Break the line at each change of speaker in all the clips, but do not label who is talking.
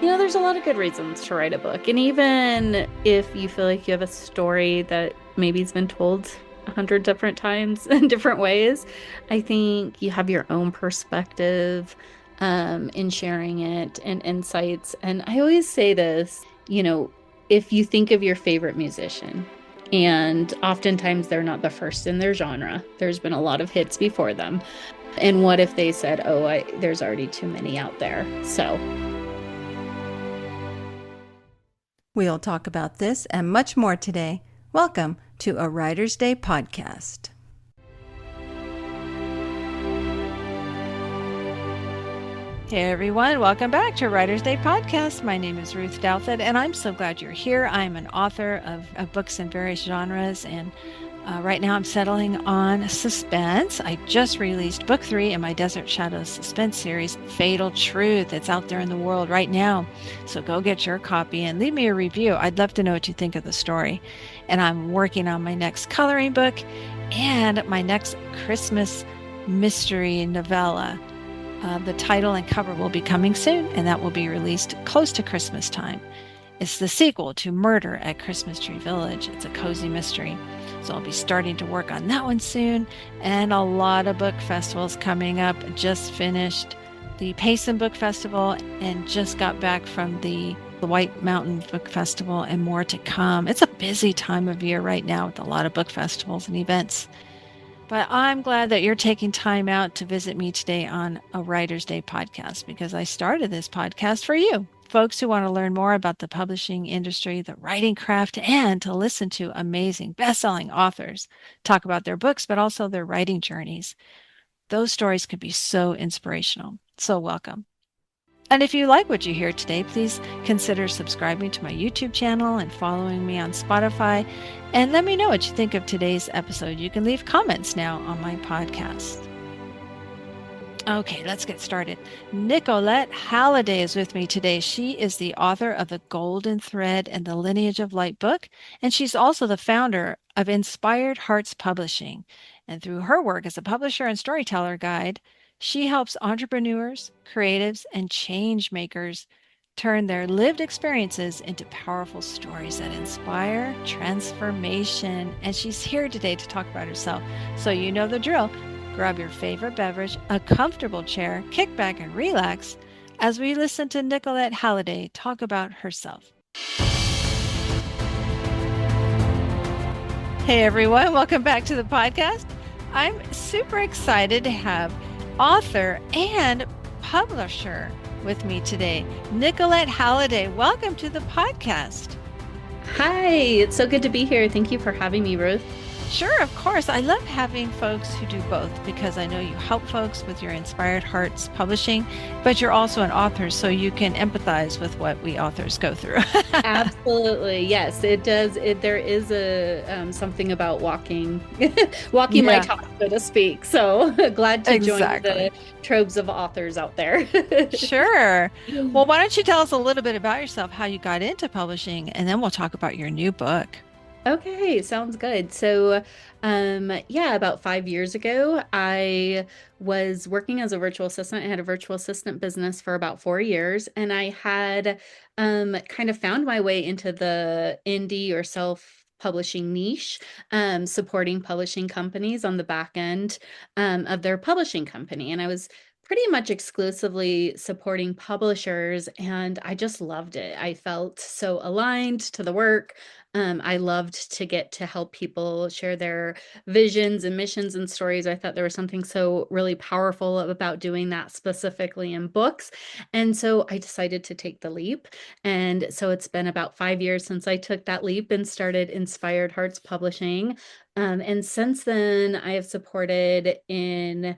There's a lot of good reasons to write a book. And even if you feel like you have a story that maybe has been told 100 different times in different ways, I think you have your own perspective in sharing it and insights. And I always say this, if you think of your favorite musician, and oftentimes they're not the first in their genre, there's been a lot of hits before them. And what if they said, oh, there's already too many out there? So.
We'll talk about this and much more today. Welcome to a Writer's Day podcast. Hey everyone, welcome back to Writer's Day podcast. My name is Ruth Douthit, and I'm so glad you're here. I'm an author of books in various genres, and right now I'm settling on suspense. I just released book 3 in my Desert Shadows suspense series, Fatal Truth. It's out there in the world right now. So go get your copy and leave me a review. I'd love to know what you think of the story. And I'm working on my next coloring book and my next Christmas mystery novella. The title and cover will be coming soon, and that will be released close to Christmas time. It's the sequel to Murder at Christmas Tree Village. It's a cozy mystery. So I'll be starting to work on that one soon. And a lot of book festivals coming up. Just finished the Payson Book Festival and just got back from the White Mountain Book Festival, and more to come. It's a busy time of year right now with a lot of book festivals and events. But I'm glad that you're taking time out to visit me today on a Writer's Day podcast, because I started this podcast for you, folks who want to learn more about the publishing industry, the writing craft, and to listen to amazing best-selling authors talk about their books, but also their writing journeys. Those stories can be so inspirational. So welcome. And if you like what you hear today, please consider subscribing to my YouTube channel and following me on Spotify. And let me know what you think of today's episode. You can leave comments now on my podcast. Okay, let's get started. Nicolette Halladay is with me today. She is the author of The Golden Thread and the Lineage of Light book, and she's also the founder of Inspired Hearts Publishing. And through her work as a publisher and storyteller guide, she helps entrepreneurs, creatives, and change makers turn their lived experiences into powerful stories that inspire transformation. And she's here today to talk about herself. So you know the drill. Grab your favorite beverage, a comfortable chair, kick back and relax as we listen to Nicolette Halladay talk about herself. Hey everyone, welcome back to the podcast. I'm super excited to have author and publisher with me today, Nicolette Halladay. Welcome to the podcast.
Hi, it's so good to be here. Thank you for having me, Ruth.
Sure, of course. I love having folks who do both, because I know you help folks with your Inspired Hearts publishing, but you're also an author, so you can empathize with what we authors go through.
Absolutely. Yes, it does. There is a something about walking my talk, so to speak. So glad to join the trobes of authors out there.
Sure. Well, why don't you tell us a little bit about yourself, how you got into publishing, and then we'll talk about your new book.
Okay, sounds good. So, about 5 years ago, I was working as a virtual assistant. I had a virtual assistant business for about 4 years, and I had kind of found my way into the indie or self-publishing niche, supporting publishing companies on the back end of their publishing company. And I was pretty much exclusively supporting publishers, and I just loved it. I felt so aligned to the work. I loved to get to help people share their visions and missions and stories. I thought there was something so really powerful about doing that specifically in books. And so I decided to take the leap. And so it's been about 5 years since I took that leap and started Inspired Hearts Publishing. And since then, I have supported in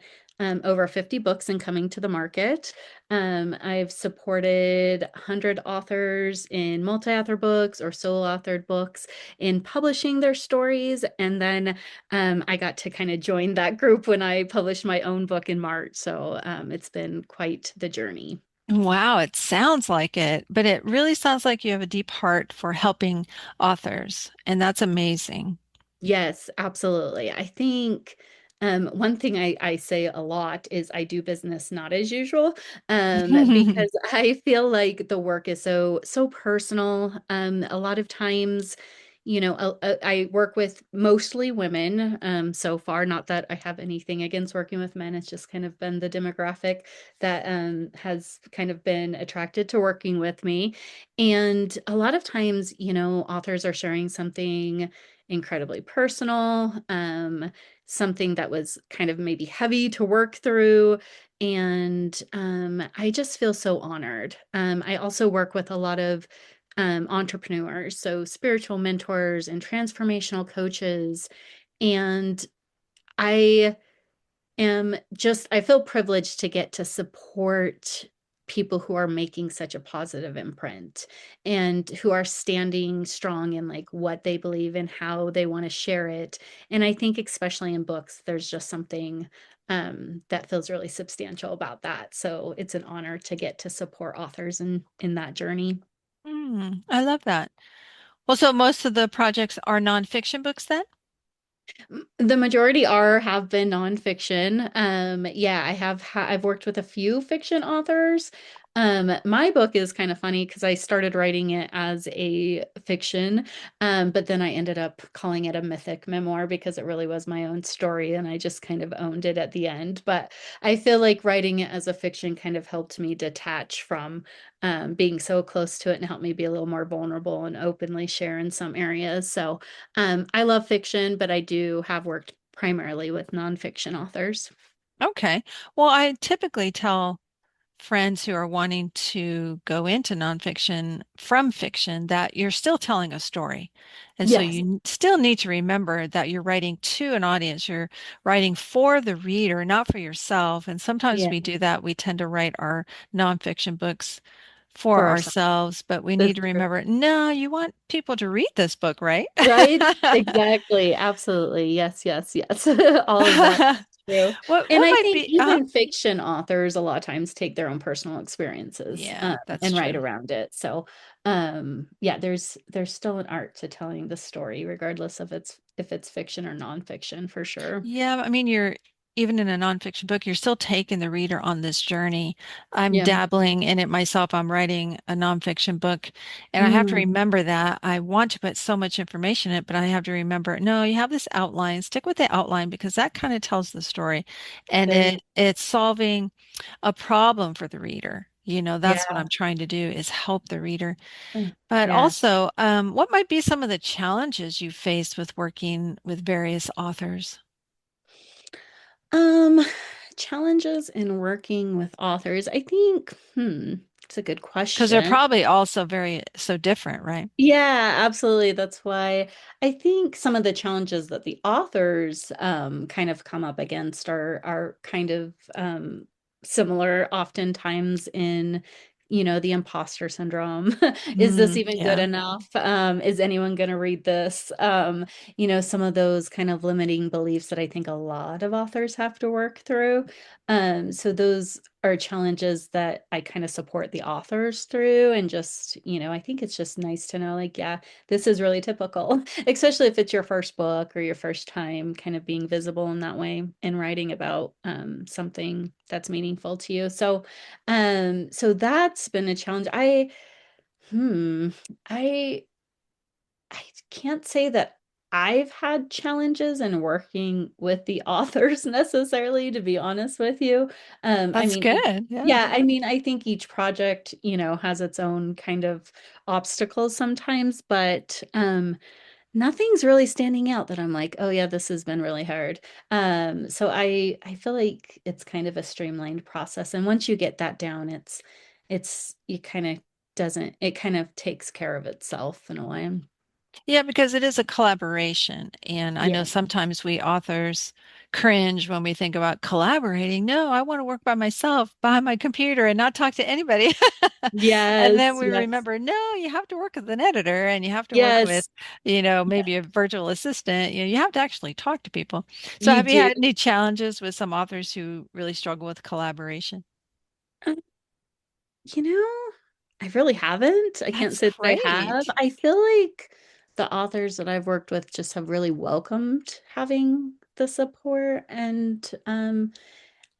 over 50 books and coming to the market. I've supported 100 authors in multi-author books or solo-authored books in publishing their stories. And then I got to kind of join that group when I published my own book in March. So it's been quite the journey.
Wow, it sounds like it, but it really sounds like you have a deep heart for helping authors, and that's amazing.
Yes, absolutely. I think One thing I say a lot is I do business not as usual, because I feel like the work is so personal. A lot of times, I work with mostly women, so far. Not that I have anything against working with men. It's just kind of been the demographic that has kind of been attracted to working with me. And a lot of times, authors are sharing something incredibly personal. Something that was kind of maybe heavy to work through. And I just feel so honored. I also work with a lot of entrepreneurs, so spiritual mentors and transformational coaches. And I I feel privileged to get to support people who are making such a positive imprint and who are standing strong in like what they believe and how they want to share it. And I think especially in books, there's just something that feels really substantial about that. So it's an honor to get to support authors in that journey.
I love that. Well, so most of the projects are nonfiction books then?
The majority have been nonfiction. Yeah, I've worked with a few fiction authors. My book is kind of funny because I started writing it as a fiction, but then I ended up calling it a mythic memoir because it really was my own story and I just kind of owned it at the end. But I feel like writing it as a fiction kind of helped me detach from being so close to it and helped me be a little more vulnerable and openly share in some areas. So I love fiction, but I do have worked primarily with nonfiction authors.
Okay. Well, I typically tell friends who are wanting to go into nonfiction from fiction that you're still telling a story. And so
Yes.
you still need to remember that you're writing to an audience. You're writing for the reader, not for yourself. And sometimes
Yeah.
we do that. We tend to write our nonfiction books for
For ourselves.
ourselves, but we need
That's
to
true.
remember, no, you want people to read this book, right?
Right? Exactly. Absolutely. Yes, yes, yes. All of that is true. And
What
I
might
think
be,
even fiction authors a lot of times take their own personal experiences
yeah, that's
and write
true.
around it. So, yeah, there's still an art to telling the story, regardless of if it's fiction or nonfiction, for sure.
Yeah, I mean, you're even in a nonfiction book, you're still taking the reader on this journey. I'm
Yeah.
dabbling in it myself. I'm writing a nonfiction book, and I have to
Mm,
remember that I want to put so much information in it, but I have to remember, no, you have this outline. Stick with the outline because that kind of tells the story, and
there you
it's solving a problem for the reader. That's what
Yeah.
I'm trying to do is help the reader. But
Yeah.
also, what might be some of the challenges you faced with working with various authors?
Um, Challenges in working with authors. I think, it's a good
Because they're
question.
probably also very so different, right?
Yeah, absolutely. That's why I think some of the challenges that the authors kind of come up against are kind of similar oftentimes in, the imposter syndrome. Is this
Mm,
even good
yeah.
enough? Is anyone going to read this? Some of those kind of limiting beliefs that I think a lot of authors have to work through. So those are challenges that I kind of support the authors through. And just, I think it's just nice to know, like, yeah, this is really typical, especially if it's your first book or your first time kind of being visible in that way and writing about something that's meaningful to you. So that's been a challenge. Hmm, I, I can't say that I've had challenges in working with the authors necessarily, to be honest with you. I
That's
mean,
good. Yeah.
yeah, I mean, I think each project, has its own kind of obstacles sometimes, but nothing's really standing out that I'm like, oh yeah, this has been really hard. So I feel like it's kind of a streamlined process, and once you get that down, it's it kind of doesn't it kind of takes care of itself in a way.
Yeah, because it is a collaboration. And I know
Yeah.
sometimes we authors cringe when we think about collaborating. No, I want to work by myself behind my computer and not talk to anybody. And then
Yes,
we
yes,
remember, no, you have to work with an editor and you have to work with,
yes,
maybe a virtual assistant. You have to actually talk to people. So
you
have you
do.
had any challenges with some authors who really struggle with collaboration?
Uh, You know, I really haven't. I can't
That's
say that I have. I feel like the authors that I've worked with just have really welcomed having the support. And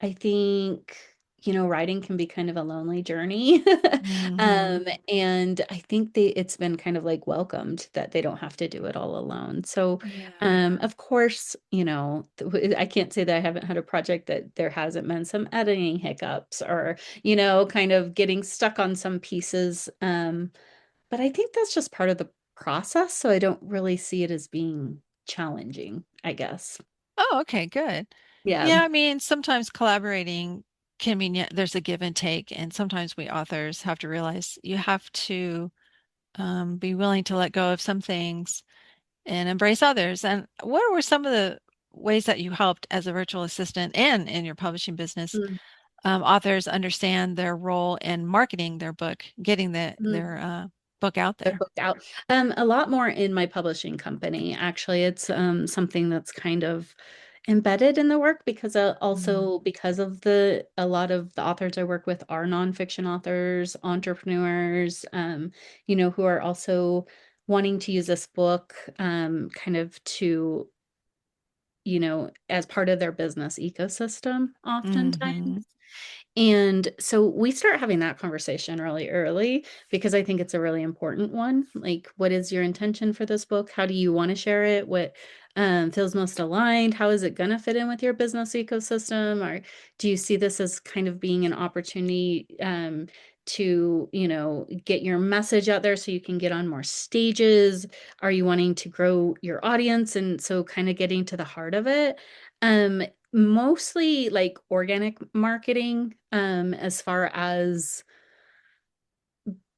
I think, writing can be kind of a lonely journey.
Hmm.
And I think it's been kind of like welcomed that they don't have to do it all alone. So,
Yeah.
of course, I can't say that I haven't had a project that there hasn't been some editing hiccups or, kind of getting stuck on some pieces. But I think that's just part of the process. So I don't really see it as being challenging, I guess.
Oh, okay, good.
Yeah.
Yeah, I mean, sometimes collaborating can mean there's a give and take, and sometimes we authors have to realize you have to be willing to let go of some things and embrace others. And what were some of the ways that you helped as a virtual assistant and in your publishing business, authors understand their role in marketing their book, getting
Mm.
their book out
They're
there?
booked out. A lot more in my publishing company. Actually, it's something that's kind of embedded in the work because
Mm.
also because of a lot of the authors I work with are nonfiction authors, entrepreneurs, who are also wanting to use this book kind of to, as part of their business ecosystem, oftentimes.
Hmm.
And so we start having that conversation really early because I think it's a really important one. Like, what is your intention for this book? How do you want to share it? What feels most aligned? How is it going to fit in with your business ecosystem? Or do you see this as kind of being an opportunity to, get your message out there so you can get on more stages? Are you wanting to grow your audience? And so kind of getting to the heart of it. Um, Mostly like organic marketing, as far as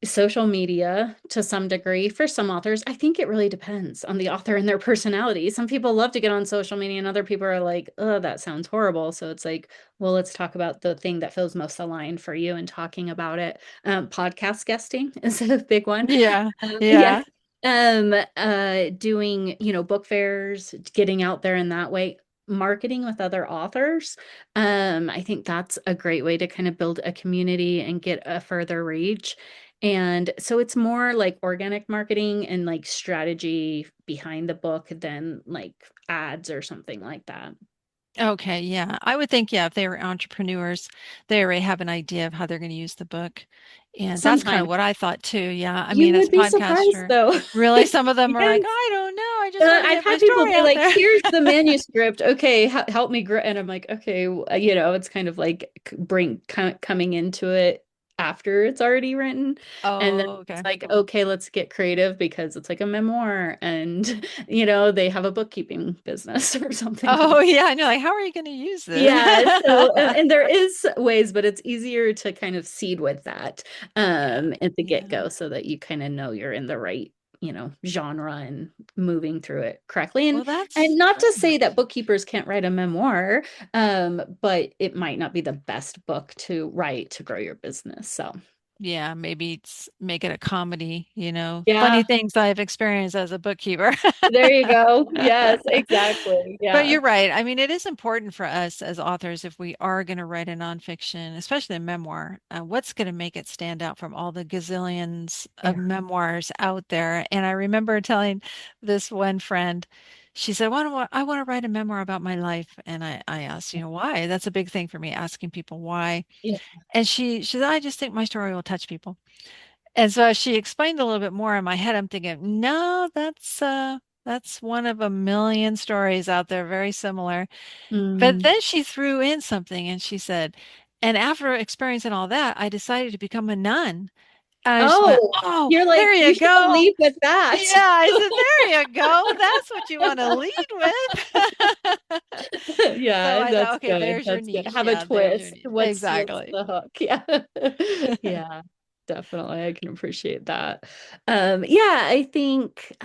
social media to some degree for some authors. I think it really depends on the author and their personality. Some people love to get on social media and other people are like, oh, that sounds horrible. So it's like, well, let's talk about the thing that feels most aligned for you and talking about it. Podcast guesting is a big one.
Yeah,
Yes.
yeah.
Doing, book fairs, getting out there in that way, marketing with other authors. I think that's a great way to kind of build a community and get a further reach. And so it's more like organic marketing and like strategy behind the book than like ads or something like that.
Okay, yeah. I would think, yeah, if they were entrepreneurs, they already have an idea of how they're going to use the book. And that's kind of
Sometimes
what I thought too. Yeah. I
you
mean, as
would
a
be surprised
podcaster,
though.
really, some of them are like,
Yes.
I don't know. I just want to
I've
get my
had people
story
be
out
like,
there.
"Here's the manuscript. Okay, help me grow." And I'm like, "Okay, it's kind of like coming into it after it's already written, and then
Oh,
it's
okay.
like, okay, let's get creative because it's like a memoir, and they have a bookkeeping business or something
Oh,
like."
yeah. I know. Like, how are you going to use this?
Yeah, so and there is ways, but it's easier to kind of seed with that
Yeah.
at the
Yeah.
get-go so that you kind of know you're in the right, genre and moving through it correctly.
Well,
And not to say that bookkeepers can't write a memoir, but it might not be the best book to write to grow your business. So,
yeah, maybe make it a comedy, funny
yeah,
things I've experienced as a bookkeeper.
there you go. Yes, exactly.
But
Yeah.
you're right. I mean, it is important for us as authors if we are going to write a nonfiction, especially a memoir, what's going to make it stand out from all the gazillions of
Yeah.
memoirs out there? And I remember telling this one friend, she said, I want to write a memoir about my life. And I asked, why? That's a big thing for me, asking people why.
Yeah.
And she said, I just think my story will touch people. And so as she explained a little bit more in my head, I'm thinking, no, that's one of a million stories out there, very similar. But
Mm.
then she threw in something and she said, and after experiencing all that, I decided to become a nun. And I just went,
Oh,
oh,
you're
there
like,
you
you should
go.
lead with that.
Yeah, I said, there you go. That's what you want to lead with. So
Yeah,
I thought,
that's
okay,
good.
there's your
That's good.
niche.
Have a
Yeah, there's your
twist.
niche.
What's
Exactly.
the hook? Yeah. Yeah, definitely. I can appreciate that. Yeah, I think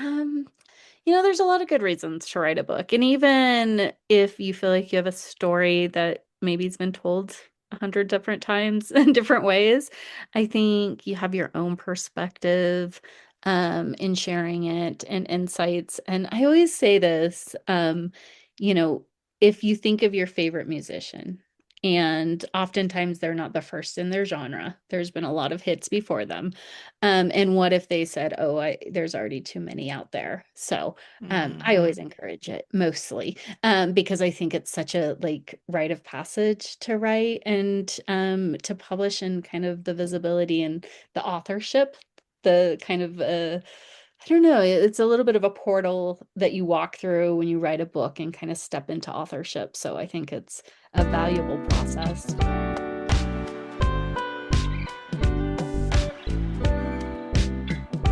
there's a lot of good reasons to write a book. And even if you feel like you have a story that maybe has been told 100 different times in different ways, I think you have your own perspective in sharing it and insights. And I always say this, you know, if you think of your favorite musician And oftentimes they're not the first in their genre. There's been a lot of hits before them. And what if they said, "Oh, there's already too many out there." So I
Hmm.
always encourage it mostly because I think it's such a like rite of passage to write and to publish, and kind of the visibility and the authorship, the kind of I don't know, it's a little bit of a portal that you walk through when you write a book and kind of step into authorship. So I think it's a valuable process.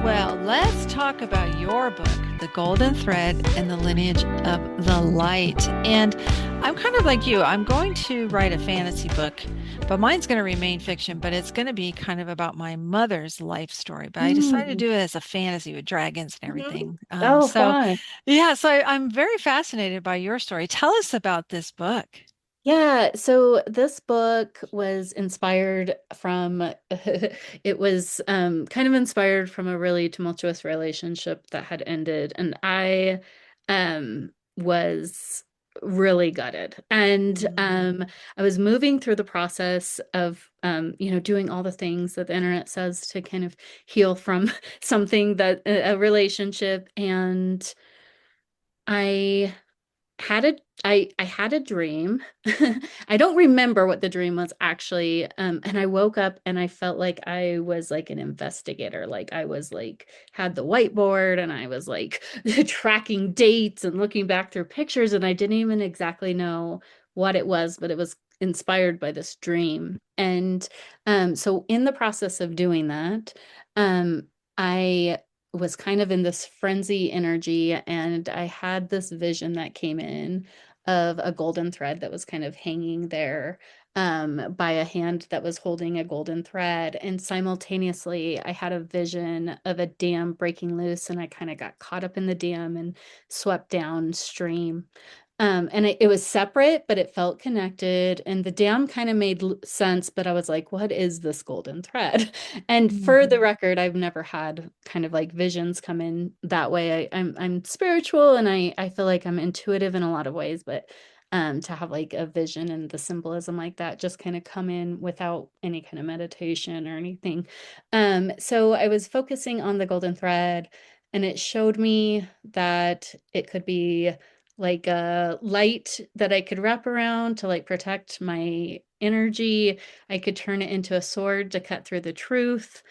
Well, let's talk about your book, The Golden Thread and the Lineage of the Light. And I'm kind of like you. I'm going to write a fantasy book, but mine's going to remain fiction, but it's going to be kind of about my mother's life story. But I decided to
Mm.
do it as a fantasy with dragons and
Mhm.
everything.
Oh, fun.
Yeah, so I'm very fascinated by your story. Tell us about this book.
Yeah, so this book was inspired from it was kind of inspired from a really tumultuous relationship that had ended, and I was really gutted. And
Mm.
I was moving through the process of doing all the things that the internet says to kind of heal from something that a relationship. And I had a I had a dream. I don't remember what the dream was actually. And I woke up and I felt like I was like an investigator. Like I was like had the whiteboard and I was like tracking dates and looking back through pictures, and I didn't even exactly know what it was, but it was inspired by this dream. And so in the process of doing that, I was kind of in this frenzy energy, and I had this vision that came in of a golden thread that was kind of hanging there by a hand that was holding a golden thread. And simultaneously, I had a vision of a dam breaking loose, and I kind of got caught up in the dam and swept downstream. And it was separate, but it felt connected. And the dam kind of made sense, but I was like, what is this golden thread? And for the
Mhm.
record, I've never had kind of like visions come in that way. I'm spiritual, and I feel like I'm intuitive in a lot of ways, but to have like a vision and the symbolism like that just kind of come in without any kind of meditation or anything. So I was focusing on the golden thread, and it showed me that it could be like a light that I could wrap around to like protect my energy. I could turn it into a sword to cut through the truth.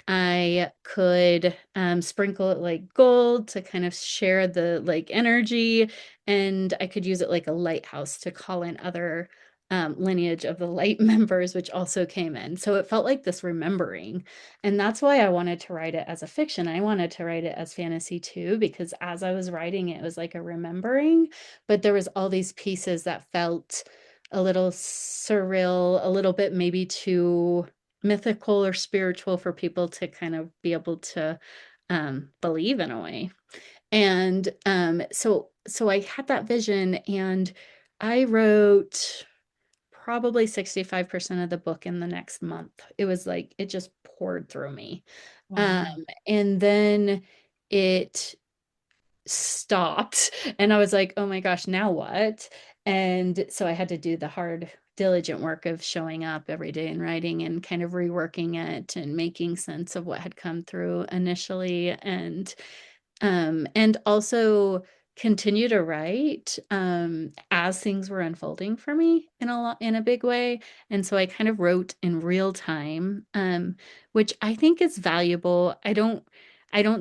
I could sprinkle it like gold to kind of share the like energy, and I could use it like a lighthouse to call in other lineage of the light members, which also came in. So it felt like this remembering. And that's why I wanted to write it as a fiction. I wanted to write it as fantasy too, because as I was writing it was like a remembering, but there was all these pieces that felt a little surreal, a little bit maybe too mythical or spiritual for people to kind of be able to believe in a way. And so I had that vision, and I wrote probably 65% of the book in the next month. It was like it just poured through me. Um,
Wow.
and then it stopped, and I was like, oh my gosh, now what? And so I had to do the hard, diligent work of showing up every day and writing and kind of reworking it and making sense of what had come through initially. And also continue to write as things were unfolding for me in a big way. And so I kind of wrote in real time, which I think is valuable. I don't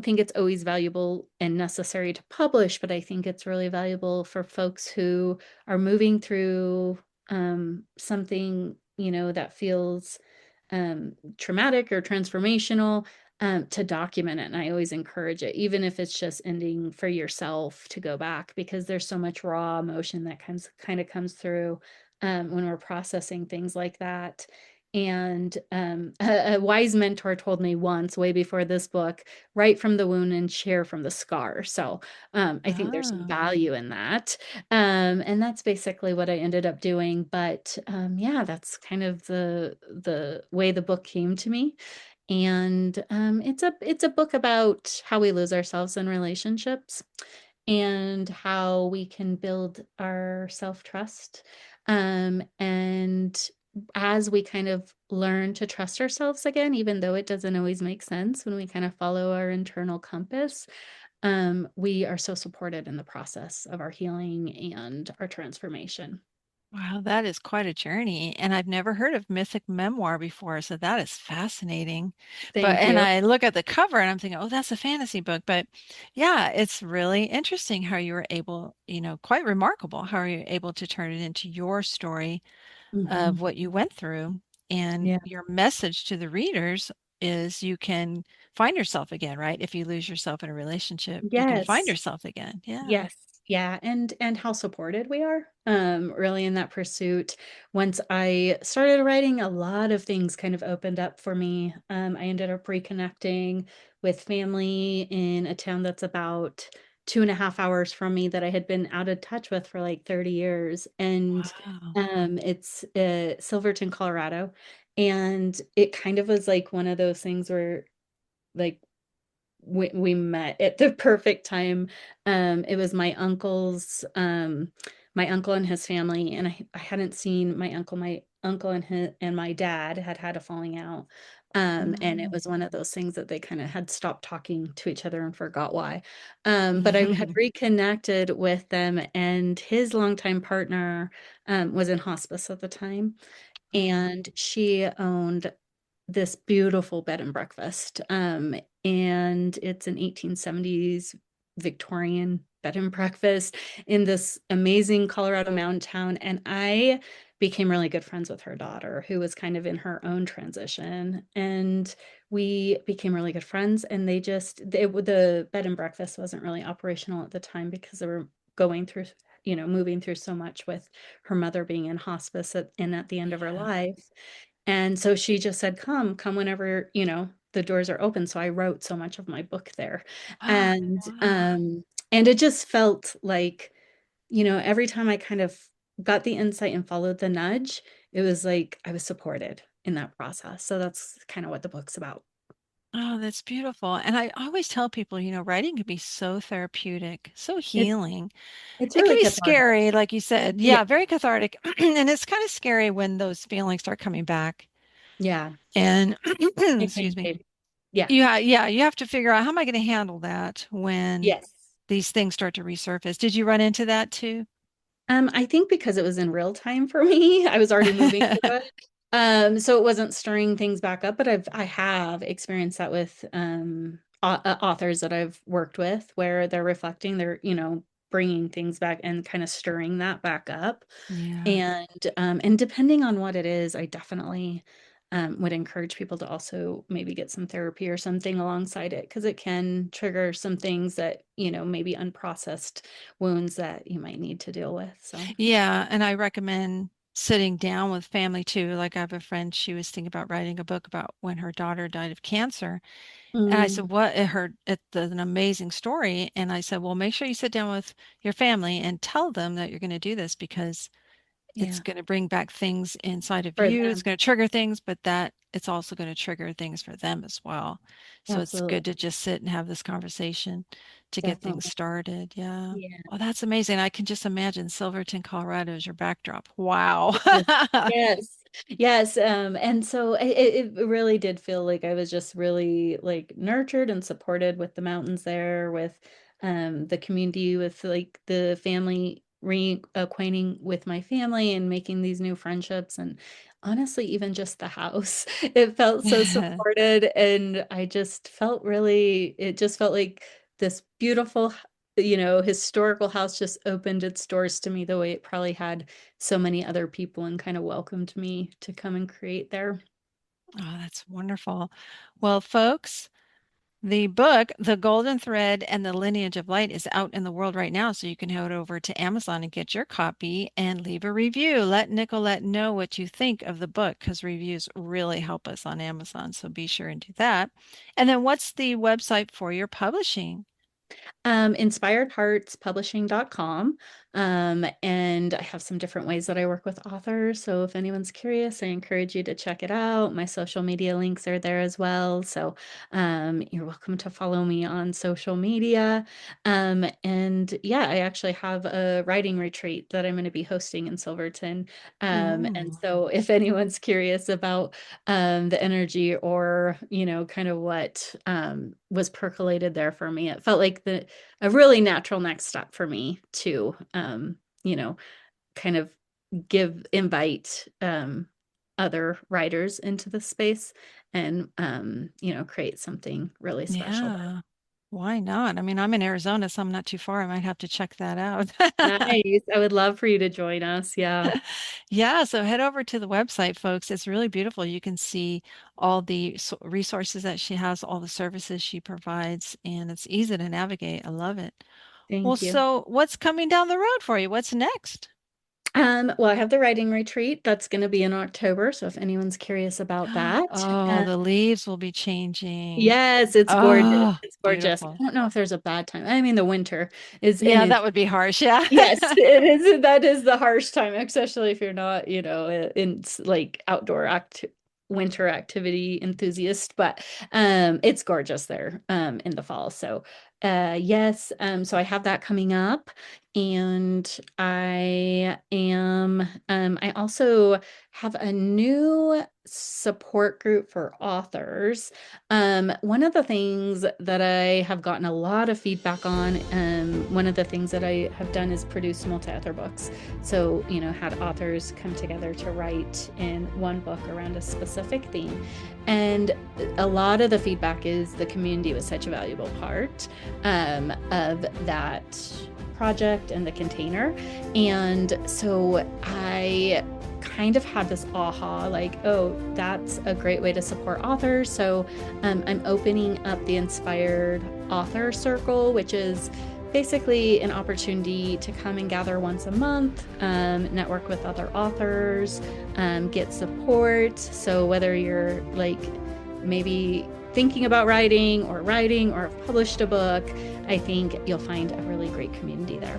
think it's always valuable and necessary to publish, but I think it's really valuable for folks who are moving through something, that feels traumatic or transformational, to document it. And I always encourage it, even if it's just ending for yourself, to go back, because there's so much raw emotion that kind of comes through when we're processing things like that. And a wise mentor told me once, way before this book, write from the wound and share from the scar. So I think there's some
Ah.
value in that. And that's basically what I ended up doing. But yeah, that's kind of the way the book came to me. And it's a book about how we lose ourselves in relationships and how we can build our self-trust. And as we kind of learn to trust ourselves again, even though it doesn't always make sense when we kind of follow our internal compass, we are so supported in the process of our healing and our transformation.
Wow, that is quite a journey. And I've never heard of mythic memoir before, so that is fascinating.
Thank
And
you.
I look at the cover and I'm thinking, oh, that's a fantasy book. But yeah, it's really interesting how you were able, quite remarkable how you were able to turn it into your story of
Mhm.
what you went through. And
Yeah.
your message to the readers is you can find yourself again, right? If you lose yourself in a relationship, you can find
Yes.
yourself again. Yeah.
Yes. Yeah, and how supported we are, really in that pursuit. Once I started writing, a lot of things kind of opened up for me. I ended up reconnecting with family in a town that's about 2.5 hours from me that I had been out of touch with for like 30 years. And
Wow.
it's Silverton, Colorado. And it kind of was like one of those things where like we met at the perfect time. It was my uncle and his family, and I hadn't seen my uncle. My uncle and my dad had a falling out. And it
Mm.
was one of those things that they kind of had stopped talking to each other and forgot why. But I had reconnected with them, and his longtime partner was in hospice at the time,
Oh,
and she owned this beautiful bed and breakfast. And it's an 1870s Victorian bed and breakfast in this amazing Colorado mountain town. And I became really good friends with her daughter, who was kind of in her own transition. And we became really good friends. And the bed and breakfast wasn't really operational at the time because they were going through, moving through so much with her mother being in hospice and at the end of her
yeah.
life. And so she just said, come whenever, the doors are open. So I wrote so much of my book there. And
Wow.
and it just felt like, every time I kind of got the insight and followed the nudge, it was like I was supported in that process. So that's kind of what the book's about.
Oh, that's beautiful. And I always tell people, writing can be so therapeutic, so
It
healing.
it's
It can
really
be
cathartic.
scary, like you said.
Yeah.
Yeah, very cathartic. And it's kind of scary when those feelings start coming back.
Yeah.
And
It can
excuse me.
be. Yeah.
Yeah, you have to figure out how am I going to handle that when
Yes.
these things start to resurface. Did you run into that too?
I think because it was in real time for me, I was already moving through it. So it wasn't stirring things back up, but I have experienced that with authors that I've worked with where they're reflecting, they're, bringing things back and kind of stirring that back up.
Yeah.
And depending on what it is, I definitely would encourage people to also maybe get some therapy or something alongside it because it can trigger some things that, maybe unprocessed wounds that you might need to deal with. So,
Yeah, and I recommend sitting down with family too. Like I have a friend, she was thinking about writing a book about when her daughter died of cancer. And I said,
mm,
"What?" It's an amazing story. And I said, "Well, make sure you sit down with your family and tell them that you're going to do this because it's
yeah,
going to bring back things inside of
for
you. It's
them,
going to trigger things, but that it's also going to trigger things for them as well. So it's good to
absolutely,
just sit and have this conversation to get things
definitely.
started. Yeah.
Yeah.
Oh, that's amazing. I can just imagine Silverton, Colorado as your backdrop. Wow.
Yes. Yes. Yes. And so it really did feel like I was just really like nurtured and supported with the mountains there, with the community, with like the family reacquainting with my family and making these new friendships. And honestly, even just the house, it felt so supported. And it just felt like this beautiful, historical house just opened its doors to me the way it probably had so many other people and kind of welcomed me to come and create there.
Oh, that's wonderful. Well, folks, the book, The Golden Thread and the Lineage of Light, is out in the world right now. So you can head over to Amazon and get your copy and leave a review. Let Nicolette know what you think of the book because reviews really help us on Amazon. So be sure and do that. And then what's the website for your publishing?
Inspiredheartspublishing.com. And I have some different ways that I work with authors. So if anyone's curious, I encourage you to check it out. My social media links are there as well. So you're welcome to follow me on social media. And yeah, I actually have a writing retreat that I'm going to be hosting in Silverton. And
Ooh.
so if anyone's curious about the energy or, kind of what was percolated there for me, it felt like a really natural next step for me to, you know, kind of invite other writers into the space and, create something really special
Yeah. Why not? I mean, I'm in Arizona, so I'm not too far. I might have to check that out.
there. Nice. I would love for you to join us. Yeah.
Yeah, so head over to the website, folks. It's really beautiful. You can see all the resources that she has, all the services she provides, and it's easy to navigate. I love it. Well,
Thank you.
so what's coming down the road for you? What's next?
Well, I have the writing retreat that's going to be in October. So if anyone's curious about that,
Oh, the leaves will be changing.
yes, it's gorgeous.
Oh,
It's gorgeous. I
beautiful.
don't know if there's a bad time. I mean, the winter is in
Yeah,
its
that would be harsh. Yeah.
yes, it is. That is the harsh time, especially if you're not, in like outdoor winter activity enthusiast. But it's gorgeous there in the fall. So yes, so I have that coming up, and I also have a new support group for authors. One of the things that I have gotten a lot of feedback on, one of the things that I have done is produce multi-author books. So, had authors come together to write in one book around a specific theme. And a lot of the feedback is the community was such a valuable part of that project and the container. And so I kind of had this aha, like, oh, that's a great way to support authors. So I'm opening up the Inspired Author Circle, which is basically an opportunity to come and gather once a month, network with other authors, get support. So whether you're like maybe thinking about writing or have published a book, I think you'll find a really great community there.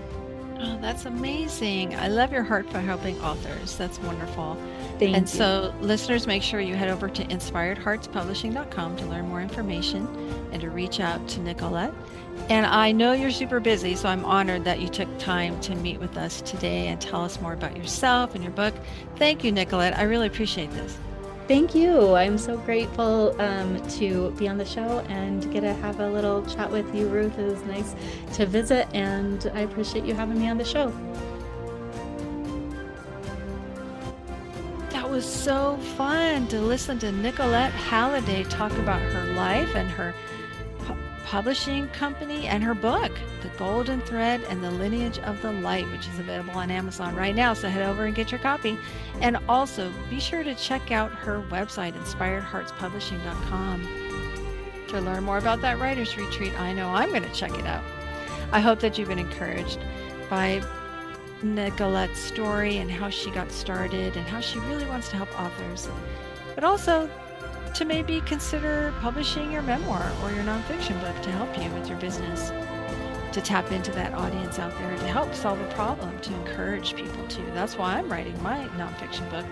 Oh, that's amazing. I love your heart for helping authors. That's wonderful. And
Thank you.
so, listeners, make sure you head over to inspiredheartspublishing.com to learn more information and to reach out to Nicolette. And I know you're super busy, so I'm honored that you took time to meet with us today and tell us more about yourself and your book. Thank you, Nicolette. I really appreciate this.
Thank you. I'm so grateful to be on the show and get to have a little chat with you, Ruth. It was nice to visit, and I appreciate you having me on the show.
That was so fun to listen to Nicolette Halladay talk about her life and her publishing company and her book, The Golden Thread and the Lineage of the Light, which is available on Amazon right now. So head over and get your copy. And also be sure to check out her website, inspiredheartspublishing.com, to learn more about that writer's retreat. I know I'm going to check it out. I hope that you've been encouraged by Nicolette's story and how she got started and how she really wants to help authors, but also to maybe consider publishing your memoir or your nonfiction book to help you with your business, to tap into that audience out there, to help solve a problem, to encourage people to. That's why I'm writing my nonfiction book.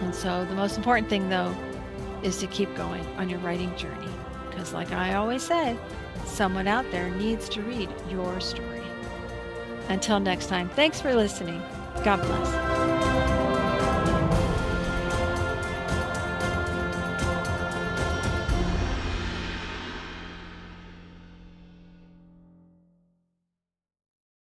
And so the most important thing, though, is to keep going on your writing journey. Because like I always say, someone out there needs to read your story. Until next time, thanks for listening. God bless.